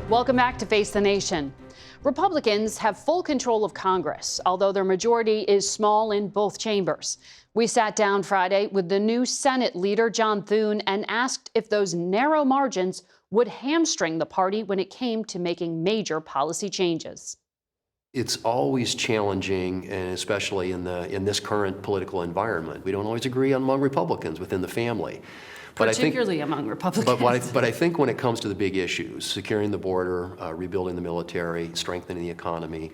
Welcome back to Face the Nation. Republicans have full control of Congress, although their majority is small in both chambers. We sat down Friday with the new Senate leader, John Thune, and asked if those narrow margins would hamstring the party when it came to making major policy changes. It's always challenging, and especially in this current political environment. We don't always agree among Republicans within the family. Particularly among Republicans. But I think when it comes to the big issues, securing the border, rebuilding the military, strengthening the economy,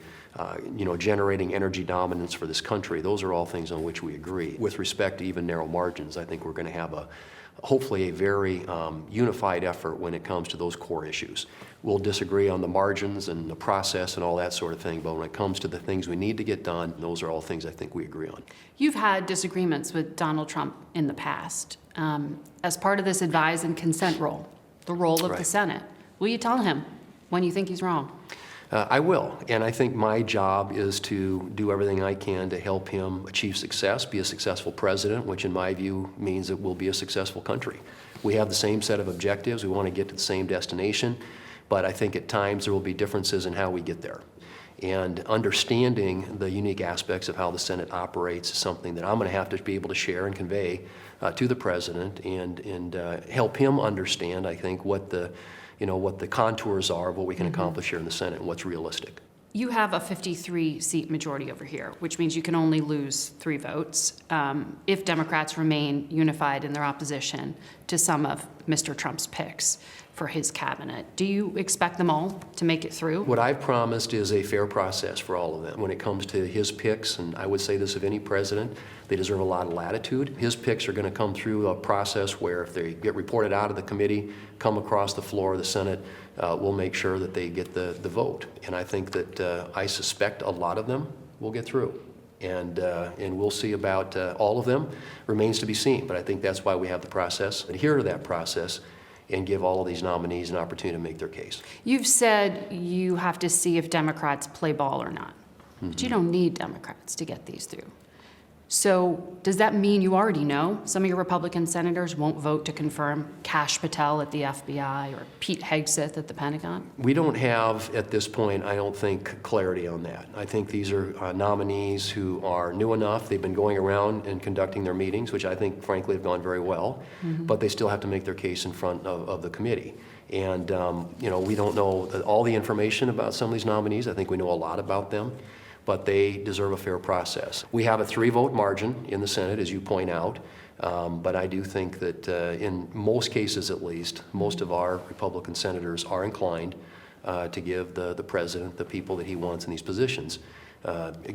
generating energy dominance for this country, those are all things on which we agree. With respect to even narrow margins, I think we're going to have hopefully a very unified effort when it comes to those core issues. We'll disagree on the margins and the process and all that sort of thing, but when it comes to the things we need to get done, those are all things I think we agree on. You've had disagreements with Donald Trump in the past. As part of this advise and consent role, the role of the Senate, will you tell him when you think he's wrong? I will, and I think my job is to do everything I can to help him achieve success, be a successful president, which in my view means it will be a successful country. We have the same set of objectives. We want to get to the same destination, but I think at times there will be differences in how we get there. And understanding the unique aspects of how the Senate operates is something that I'm going to have to be able to share and convey to the president and help him understand, I think, what the contours are of what we can accomplish here in the Senate and what's realistic. You have a 53-seat majority over here, which means you can only lose 3 votes if Democrats remain unified in their opposition to some of Mr. Trump's picks for his cabinet. Do you expect them all to make it through? What I've promised is a fair process for all of them. When it comes to his picks, and I would say this of any president, they deserve a lot of latitude. His picks are going to come through a process where if they get reported out of the committee, come across the floor of the Senate, we'll make sure that they get the vote. And I think that I suspect a lot of them will get through. And we'll see about all of them. Remains to be seen, but I think that's why we have the process. Adhere to that process and give all of these nominees an opportunity to make their case. You've said you have to see if Democrats play ball or not, but you don't need Democrats to get these through. So does that mean you already know some of your Republican senators won't vote to confirm Kash Patel at the FBI or Pete Hegseth at the Pentagon? We don't have, at this point, I don't think, clarity on that. I think these are nominees who are new enough. They've been going around and conducting their meetings, which I think, frankly, have gone very well, but they still have to make their case in front of the committee. And, we don't know all the information about some of these nominees. I think we know a lot about them, but they deserve a fair process. We have a 3-vote margin in the Senate, as you point out, but I do think that in most cases at least, most of our Republican senators are inclined to give the president the people that he wants in these positions,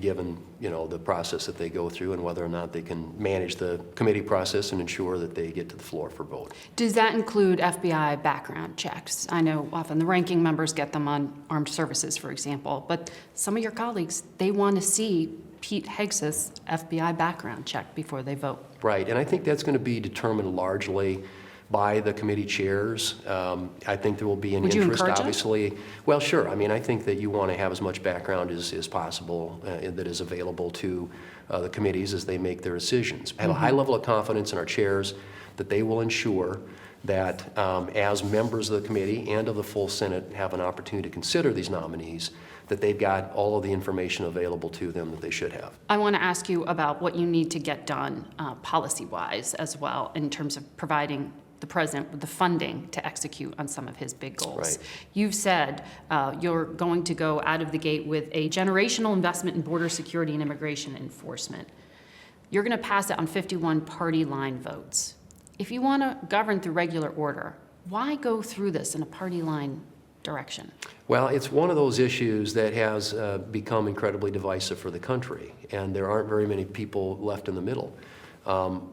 given the process that they go through and whether or not they can manage the committee process and ensure that they get to the floor for vote. Does that include FBI background checks? I know often the ranking members get them on armed services, for example, but some of your colleagues, they want to see Pete Hegseth's FBI background check before they vote. Right, and I think that's going to be determined largely by the committee chairs. I think there will be an interest, obviously. Well, sure. I mean, I think that you want to have as much background as possible that is available to the committees as they make their decisions. I have a high level of confidence in our chairs that they will ensure that as members of the committee and of the full Senate have an opportunity to consider these nominees, that they've got all of the information available to them that they should have. I want to ask you about what you need to get done policy-wise as well in terms of providing the president with the funding to execute on some of his big goals. Right. You've said you're going to go out of the gate with a generational investment in border security and immigration enforcement. You're going to pass it on 51 party line votes. If you want to govern through regular order, why go through this in a party line direction? Well, it's one of those issues that has become incredibly divisive for the country, and there aren't very many people left in the middle.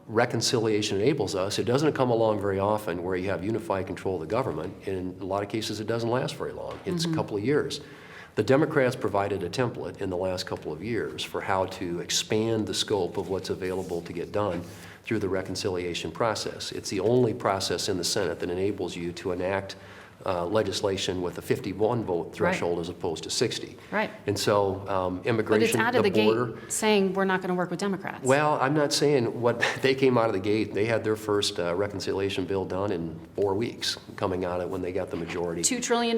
Reconciliation enables us. It doesn't come along very often where you have unified control of the government. In a lot of cases, it doesn't last very long. It's a couple of years. The Democrats provided a template in the last couple of years for how to expand the scope of what's available to get done through the reconciliation process. It's the only process in the Senate that enables you to enact legislation with a 51 vote threshold as opposed to 60. Right. And so immigration, But it's out of the border, gate saying we're not going to work with Democrats. well, I'm not saying what they came out of the gate. They had their first reconciliation bill done in 4 weeks, coming out of when they got the majority. $2 trillion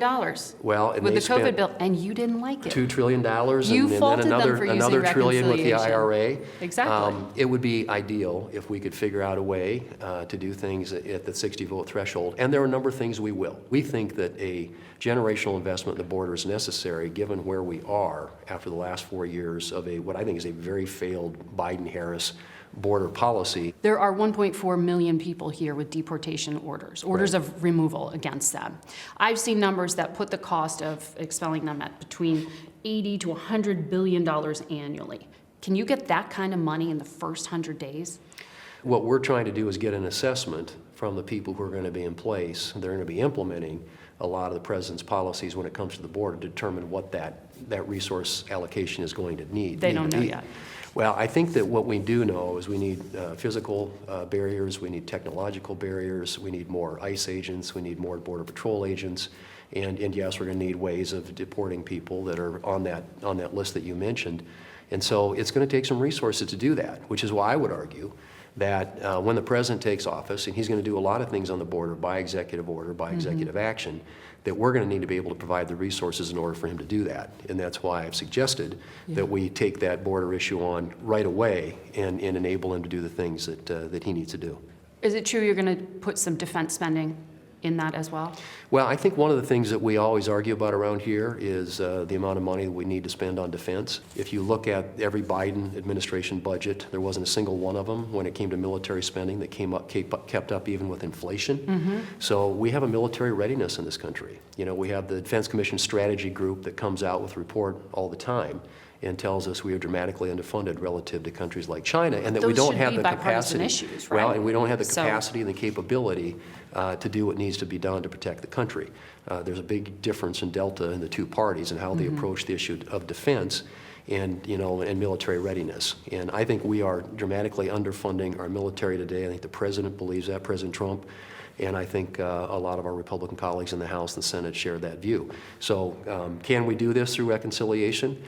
Well, and with they the COVID spent bill, and you didn't like it. $2 trillion You and then faulted them for using another trillion with the reconciliation. IRA. Exactly. It would be ideal if we could figure out a way to do things at the 60 vote threshold. And there are a number of things we will. We think that a generational investment in the border is necessary given where we are after the last 4 years of what I think is a very failed Biden-Harris border policy. There are 1.4 million people here with deportation orders Right. of removal against them. I've seen numbers that put the cost of expelling them at between $80 to $100 billion annually. Can you get that kind of money in the first 100 days? What we're trying to do is get an assessment from the people who are going to be in place. They're going to be implementing a lot of the president's policies when it comes to the border to determine what that resource allocation is going to need. They don't know yet. Well, I think that what we do know is we need physical barriers, we need technological barriers, we need more ICE agents, we need more Border Patrol agents, and yes, we're going to need ways of deporting people that are on that list that you mentioned. And so it's going to take some resources to do that, which is why I would argue that when the president takes office, and he's going to do a lot of things on the border by executive order, by executive action, that we're going to need to be able to provide the resources in order for him to do that. And that's why I've suggested that we take that border issue on right away and enable him to do the things that he needs to do. Is it true you're going to put some defense spending in that as well? Well, I think one of the things that we always argue about around here is the amount of money that we need to spend on defense. If you look at every Biden administration budget, there wasn't a single one of them when it came to military spending that kept up even with inflation. So we have a military readiness in this country. You know, we have the Defense Commission Strategy Group that comes out with a report all the time and tells us we are dramatically underfunded relative to countries like China, and that we don't have the capacity. Issues, right? Well, and we don't have the capacity and the capability to do what needs to be done to protect the country. There's a big difference in delta in the two parties and how they approach the issue of defense and military readiness. And I think we are dramatically underfunding our military today. I think the president believes that, President Trump. And I think a lot of our Republican colleagues in the House and Senate share that view. So can we do this through reconciliation?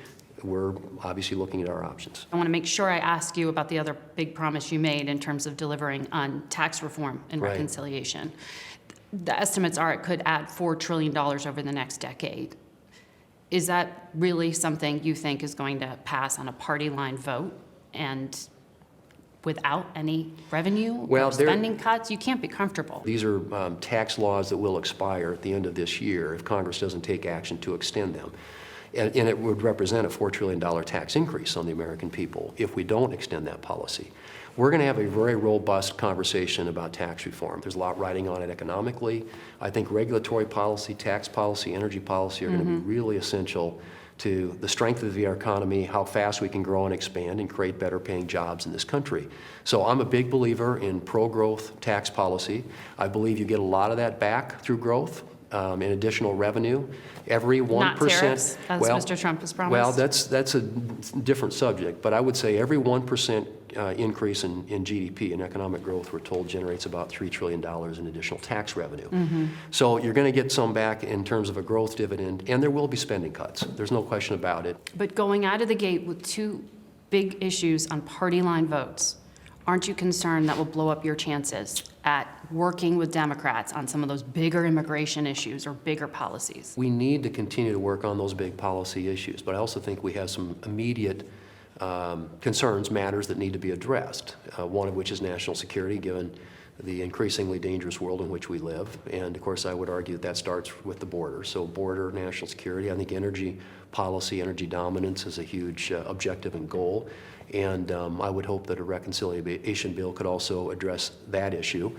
We're obviously looking at our options. I want to make sure I ask you about the other big promise you made in terms of delivering on tax reform and Right. reconciliation. The estimates are it could add $4 trillion over the next decade. Is that really something you think is going to pass on a party line vote and without any revenue or spending cuts? You can't be comfortable. These are tax laws that will expire at the end of this year if Congress doesn't take action to extend them. And it would represent a $4 trillion tax increase on the American people if we don't extend that policy. We're going to have a very robust conversation about tax reform. There's a lot riding on it economically. I think regulatory policy, tax policy, energy policy are going to be really essential to the strength of the economy, how fast we can grow and expand and create better paying jobs in this country. So I'm a big believer in pro-growth tax policy. I believe you get a lot of that back through growth. In additional revenue, every 1%. Not tariffs, as Mr. Trump has promised. Well, that's a different subject, but I would say every 1% increase in GDP and economic growth, we're told, generates about $3 trillion in additional tax revenue. So you're going to get some back in terms of a growth dividend, and there will be spending cuts. There's no question about it. But going out of the gate with two big issues on party line votes, aren't you concerned that will blow up your chances at working with Democrats on some of those bigger immigration issues or bigger policies? We need to continue to work on those big policy issues, but I also think we have some immediate concerns, matters that need to be addressed, one of which is national security, given the increasingly dangerous world in which we live. And of course, I would argue that starts with the border. So border, national security, I think energy policy, energy dominance is a huge objective and goal. And I would hope that a reconciliation bill could also address that issue.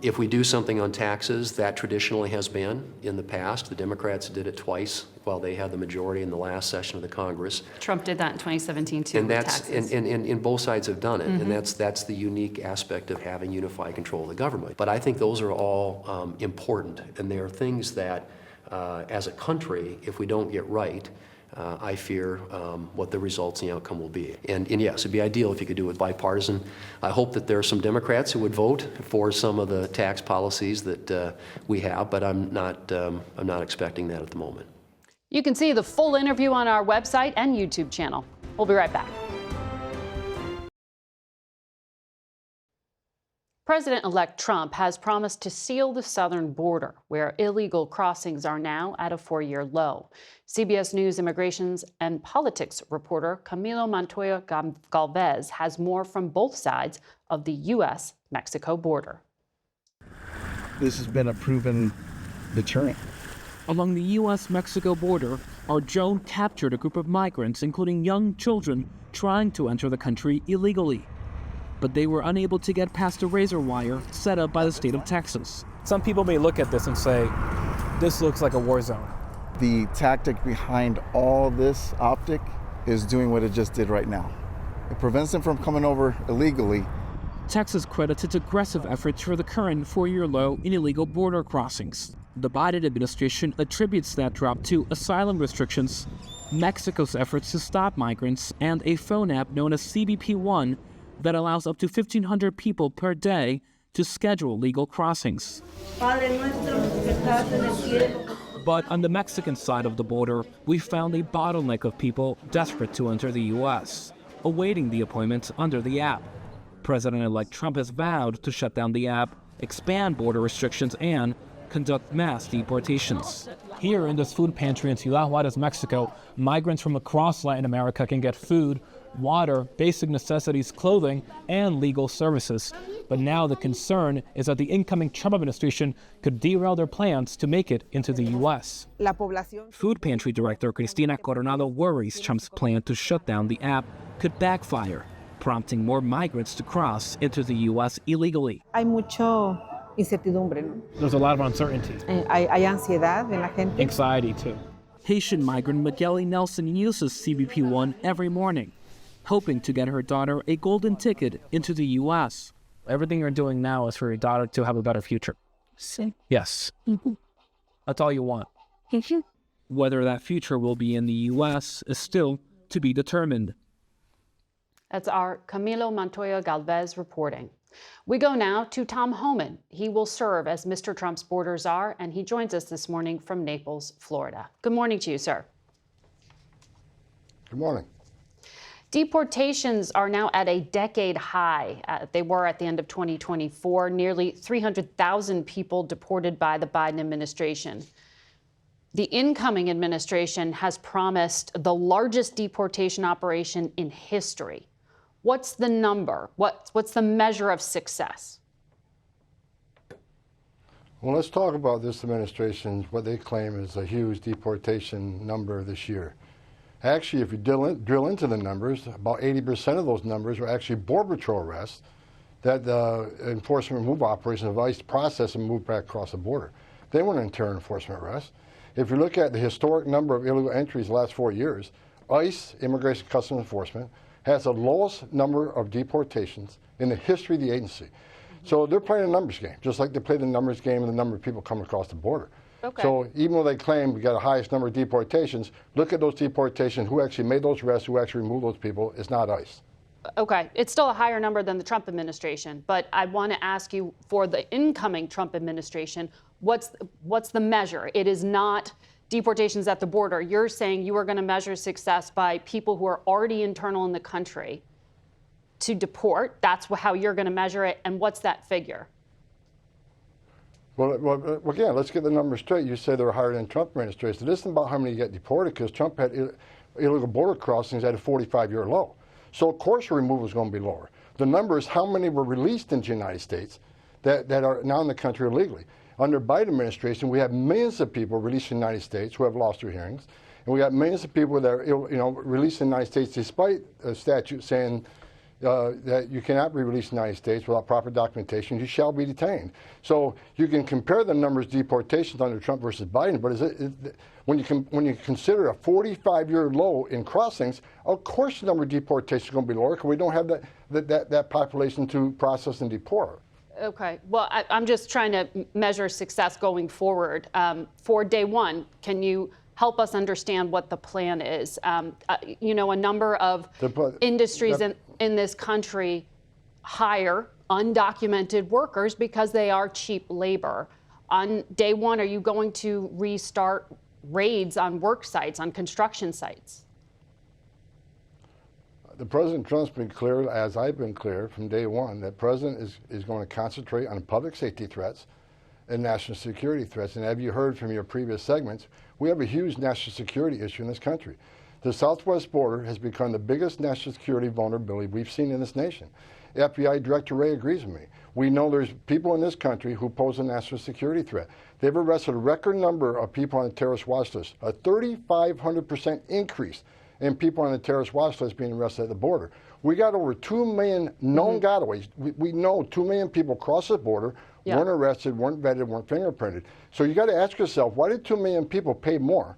If we do something on taxes, that traditionally has been in the past. The Democrats did it twice while they had the majority in the last session of the Congress. Trump did that in 2017 too. And with that's taxes. and both sides have done it, and that's the unique aspect of having unified control of the government. But I think those are all important, and they are things that, as a country, if we don't get right, I fear what the results and the outcome will be. And yes, it'd be ideal if you could do it bipartisan. I hope that there are some Democrats who would vote for some of the tax policies that we have, but I'm not expecting that at the moment. You can see the full interview on our website and YouTube channel. We'll be right back. President-elect Trump has promised to seal the southern border, where illegal crossings are now at a 4-year low. CBS News immigrations and politics reporter Camilo Montoya Galvez has more from both sides of the U.S.-Mexico border. This has been a proven deterrent. Along the U.S.-Mexico border, our drone captured a group of migrants, including young children, trying to enter the country illegally. But they were unable to get past a razor wire set up by the state of Texas. Some people may look at this and say, this looks like a war zone. The tactic behind all this optic is doing what it just did right now. It prevents them from coming over illegally. Texas credits its aggressive efforts for the current 4-year low in illegal border crossings. The Biden administration attributes that drop to asylum restrictions, Mexico's efforts to stop migrants, and a phone app known as CBP One that allows up to 1,500 people per day to schedule legal crossings. But on the Mexican side of the border, we found a bottleneck of people desperate to enter the U.S., awaiting the appointments under the app. President-elect Trump has vowed to shut down the app, expand border restrictions, and conduct mass deportations. Here in this food pantry in Ciudad Juarez, Mexico, migrants from across Latin America can get food, water, basic necessities, clothing, and legal services. But now the concern is that the incoming Trump administration could derail their plans to make it into the U.S. Food pantry director Cristina Coronado worries Trump's plan to shut down the app could backfire, prompting more migrants to cross into the U.S. illegally. There's a lot of uncertainty. Anxiety, too. Haitian migrant Migueli Nelson uses CBP One every morning, hoping to get her daughter a golden ticket into the U.S. Everything you're doing now is for your daughter to have a better future. Yes. That's all you want. Whether that future will be in the U.S. is still to be determined. That's our Camilo Montoya Galvez reporting. We go now to Tom Homan. He will serve as Mr. Trump's border czar, and he joins us this morning from Naples, Florida. Good morning to you, sir. Good morning. Deportations are now at a decade high. They were at the end of 2024, nearly 300,000 people deported by the Biden administration. The incoming administration has promised the largest deportation operation in history. What's the number? What's the measure of success? Well, let's talk about this administration, what they claim is a huge deportation number this year. Actually, if you drill into the numbers, about 80% of those numbers were actually Border Patrol arrests that the enforcement move operation of ICE processed and moved back across the border. They weren't internal enforcement arrests. If you look at the historic number of illegal entries the last 4 years, ICE, Immigration Customs Enforcement, has the lowest number of deportations in the history of the agency. So they're playing a numbers game, just like they play the numbers game and the number of people coming across the border. Okay. So even though they claim we got the highest number of deportations, look at those deportations, who actually made those arrests, who actually removed those people. It's not ICE. Okay, it's still a higher number than the Trump administration, but I want to ask you, for the incoming Trump administration, what's the measure? It is not deportations at the border. You're saying you are going to measure success by people who are already internal in the country to deport. That's how you're going to measure it. And what's that figure? Well, again, let's get the numbers straight. You say they're higher than Trump administration. It isn't about how many get deported, because Trump had illegal border crossings at a 45-year low. So of course removal is going to be lower. The number is how many were released into the United States that are now in the country illegally. Under Biden administration, we have millions of people released in the United States who have lost their hearings, and we have millions of people that are released in the United States despite a statute saying that you cannot be released in the United States without proper documentation. You shall be detained. So you can compare the numbers of deportations under Trump versus Biden, but when you consider a 45-year low in crossings, of course the number of deportations is going to be lower, because we don't have that population to process and deport. Okay, well, I'm just trying to measure success going forward. For day one, help us understand what the plan is. You know, a number of industries in this country hire undocumented workers because they are cheap labor. On day one, are you going to restart raids on work sites, on construction sites? The President Trump's been clear, as I've been clear from day one, that President is going to concentrate on public safety threats and national security threats. And have you heard from your previous segments, we have a huge national security issue in this country. The southwest border has become the biggest national security vulnerability we've seen in this nation. FBI Director Wray agrees with me. We know there's people in this country who pose a national security threat. They've arrested a record number of people on the terrorist watch list, a 3,500% increase in people on the terrorist watch list being arrested at the border. We got over 2 million known gotaways. We know 2 million people crossed the border, weren't arrested, weren't vetted, weren't fingerprinted. So you got to ask yourself, why did 2 million people pay more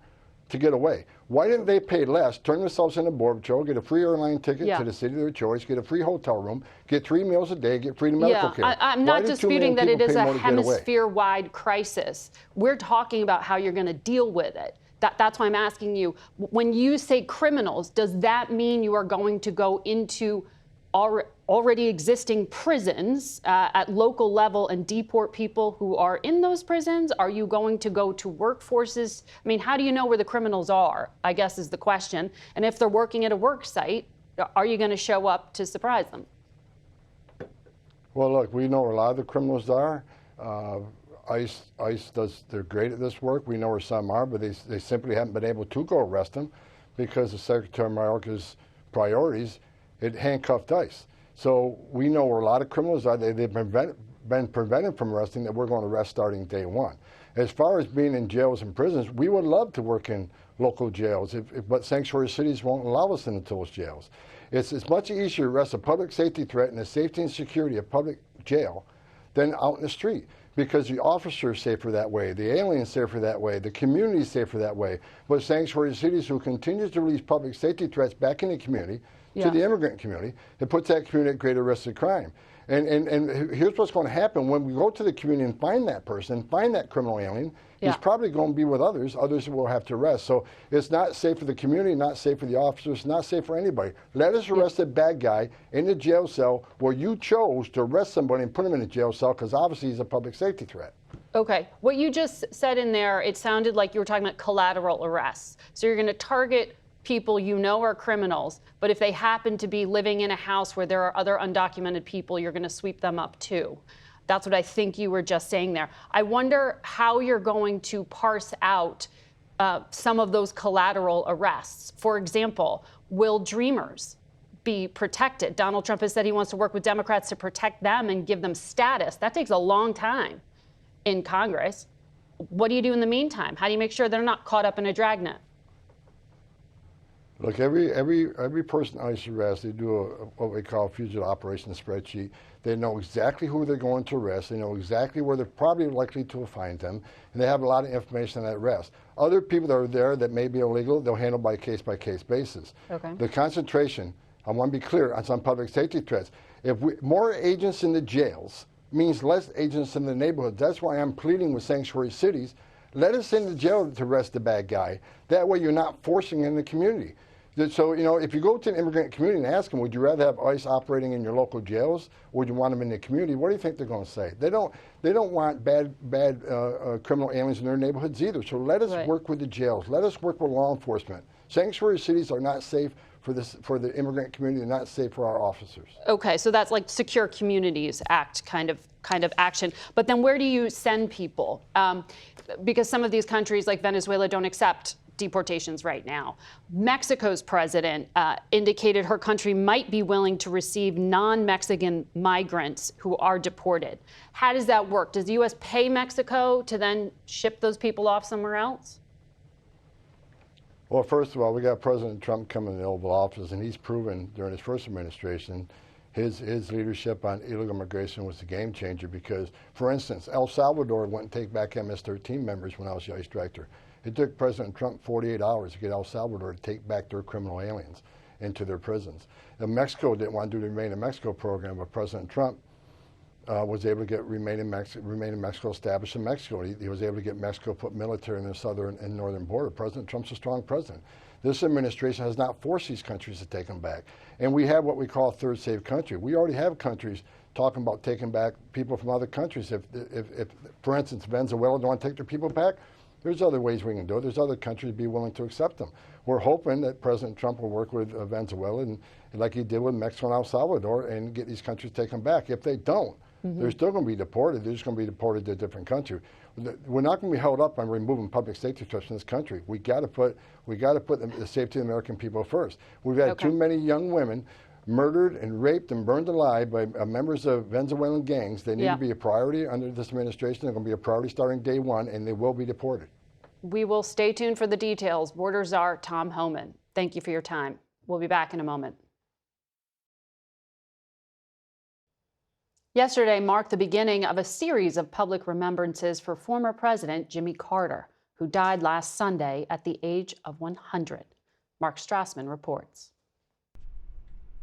to get away? Why didn't they pay less, turn themselves into Border Patrol, get a free airline ticket to the city of their choice, get a free hotel room, get 3 meals a day, get free medical care? I'm not disputing that it is a hemisphere-wide crisis. We're talking about how you're going to deal with it. That's why I'm asking you, when you say criminals, does that mean you are going to go into already existing prisons at local level and deport people who are in those prisons? Are you going to go to workforces? I mean, how do you know where the criminals are, I guess is the question. And if they're working at a work site, are you going to show up to surprise them? Well, look, we know where a lot of the criminals are. ICE they're great at this work. We know where some are, but they simply haven't been able to go arrest them because of Secretary Mayorkas' priorities. It handcuffed ICE. So we know where a lot of criminals are. They've been prevented from arresting that we're going to arrest starting day one. As far as being in jails and prisons, we would love to work in local jails, but sanctuary cities won't allow us into those jails. It's much easier to arrest a public safety threat and the safety and security of public jail than out in the street, because the officer is safer that way, the alien is safer that way, the community is safer that way. But sanctuary cities who continues to release public safety threats back in the community, to the immigrant community, it puts that community at greater risk of crime. And here's what's going to happen when we go to the community and find that person, find that criminal alien, he's probably going to be with others will have to arrest. So it's not safe for the community, not safe for the officers, not safe for anybody. Let us arrest a bad guy in the jail cell where you chose to arrest somebody and put him in a jail cell because obviously he's a public safety threat. Okay, what you just said in there, it sounded like you were talking about collateral arrests. So you're going to target people you know are criminals, but if they happen to be living in a house where there are other undocumented people, you're going to sweep them up too. That's what I think you were just saying there. I wonder how you're going to parse out some of those collateral arrests. For example, will dreamers be protected? Donald Trump has said he wants to work with Democrats to protect them and give them status. That takes a long time in Congress. What do you do in the meantime? How do you make sure they're not caught up in a dragnet? Look, every person ICE arrests, they do what we call a fugitive operations spreadsheet. They know exactly who they're going to arrest. They know exactly where they're probably likely to find them, and they have a lot of information on that arrest. Other people that are there that may be illegal, they'll handle by case basis. Okay. The concentration, I want to be clear, on some public safety threats. If more agents in the jails means less agents in the neighborhoods. That's why I'm pleading with sanctuary cities. Let us in the jail to arrest the bad guy. That way you're not forcing in the community. So, you know, if you go to an immigrant community and ask them, would you rather have ICE operating in your local jails, or would you want them in the community? What do you think they're going to say? They don't want bad criminal aliens in their neighborhoods either. So let us work with the jails. Let us work with law enforcement. Sanctuary cities are not safe for the immigrant community, and not safe for our officers. Okay, so that's like Secure Communities Act kind of action. But then where do you send people? Because some of these countries like Venezuela don't accept deportations right now. Mexico's president indicated her country might be willing to receive non-Mexican migrants who are deported. How does that work? Does the U.S. pay Mexico to then ship those people off somewhere else? Well, first of all, we got President Trump coming in the Oval Office, and he's proven during his first administration his leadership on illegal immigration was a game changer because, for instance, El Salvador wouldn't take back MS-13 members when I was the ICE director. It took President Trump 48 hours to get El Salvador to take back their criminal aliens into their prisons. And Mexico didn't want to do the Remain in Mexico program, but President Trump was able to get remain in Mexico, established in Mexico. He was able to get Mexico put military in the southern and northern border. President Trump's a strong president. This administration has not forced these countries to take them back. And we have what we call a third safe country. We already have countries talking about taking back people from other countries. If for instance, Venezuela don't want to take their people back, there's other ways we can do it. There's other countries be willing to accept them. We're hoping that President Trump will work with Venezuela, and like he did with Mexico and El Salvador, and get these countries taken back. If they don't, they're still going to be deported. They're just going to be deported to a different country. We're not going to be held up on removing public safety threats in this country. We got to put the safety of the American people first. We've had too many young women murdered and raped and burned alive by members of Venezuelan gangs. They need to be a priority under this administration. They're going to be a priority starting day one, and they will be deported. We will stay tuned for the details. Border Czar Tom Homan, thank you for your time. We'll be back in a moment. Yesterday marked the beginning of a series of public remembrances for former President Jimmy Carter, who died last Sunday at the age of 100. Mark Strassman reports.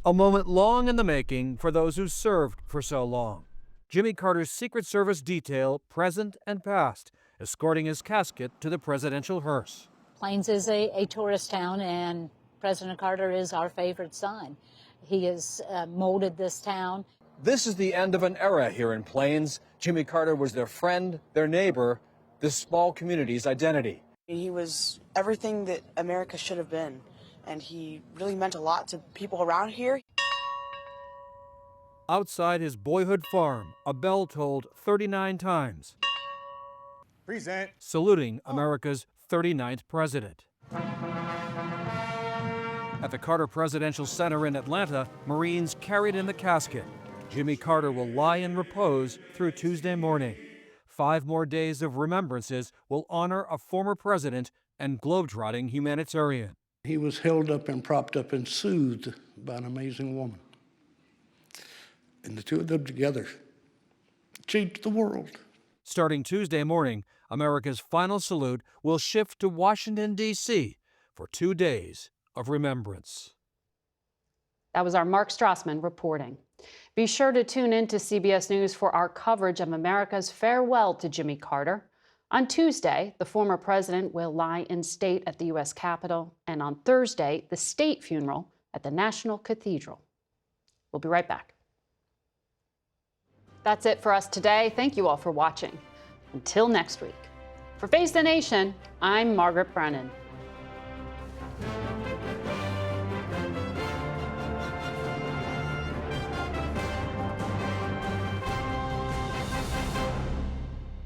A moment long in the making for those who served for so long. Jimmy Carter's Secret Service detail, present and past, escorting his casket to the presidential hearse. Plains is a tourist town, and President Carter is our favorite son. He has molded this town. This is the end of an era here in Plains. Jimmy Carter was their friend, their neighbor, this small community's identity. He was everything that America should have been, and he really meant a lot to people around here. Outside his boyhood farm, a bell tolled 39 times. Present. Saluting America's 39th president. At the Carter Presidential Center in Atlanta, Marines carried in the casket. Jimmy Carter will lie in repose through Tuesday morning. 5 more days of remembrances will honor a former president and globetrotting humanitarian. He was held up and propped up and soothed by an amazing woman. And the two of them together changed the world. Starting Tuesday morning, America's final salute will shift to Washington, D.C. for 2 days of remembrance. That was our Mark Strassman reporting. Be sure to tune in to CBS News for our coverage of America's farewell to Jimmy Carter. On Tuesday, the former president will lie in state at the U.S. Capitol, and on Thursday, the state funeral at the National Cathedral. We'll be right back. That's it for us today. Thank you all for watching. Until next week. For Face the Nation, I'm Margaret Brennan.